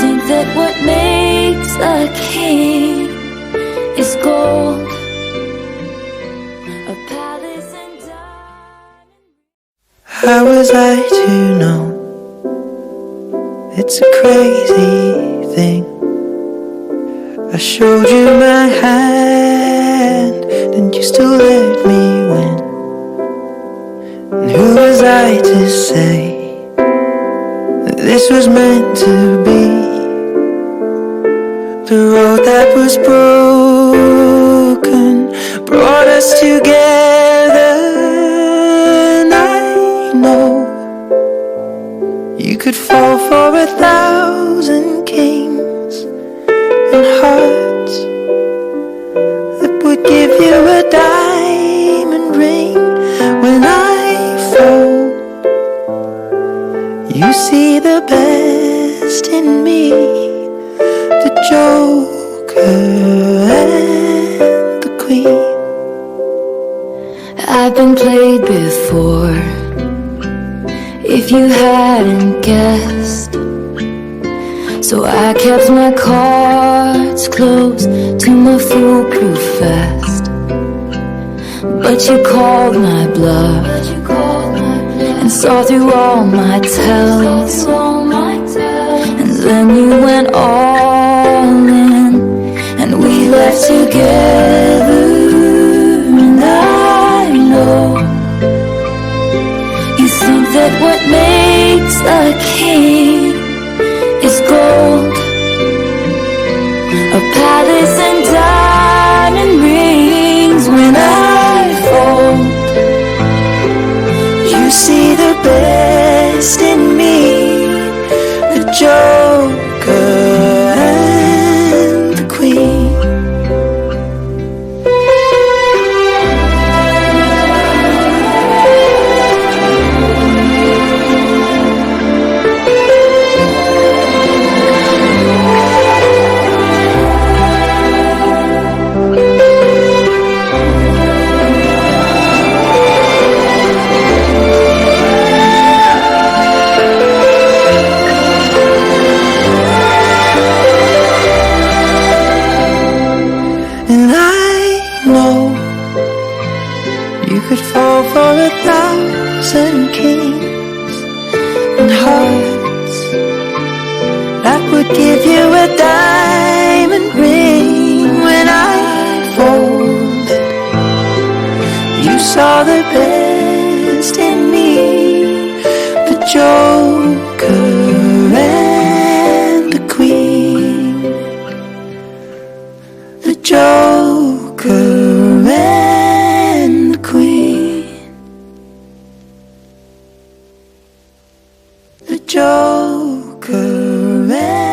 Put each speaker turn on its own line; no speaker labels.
think that what makes a king is gold, a palace and diamonds.
How was I to know? It's a crazy thing. I showed you my hand, and you still let me win. And who was I to say that this was meant to be? The road that was broken brought us together, and I know you could fall for 1,000 kings and hearts that would give you a diamond ring. When I fall, you see the best in me, the Joker and the Queen.
I've been played before, if you hadn't guessed. So I kept my cards close to my foolproof vest. But you called my bluff and saw through all my tells, and then you went all in, and we left together. And I know you think that what makes a king is gold, a palace and diamond rings. When I fall,
You see the best in me, the Joker and the Queen. And I know you could fall for 1,000 kings and hearts that would give you a diamond ring. When I folded, you saw the best in me, the Joker and the Queen, the Joker and the Queen, the Joker and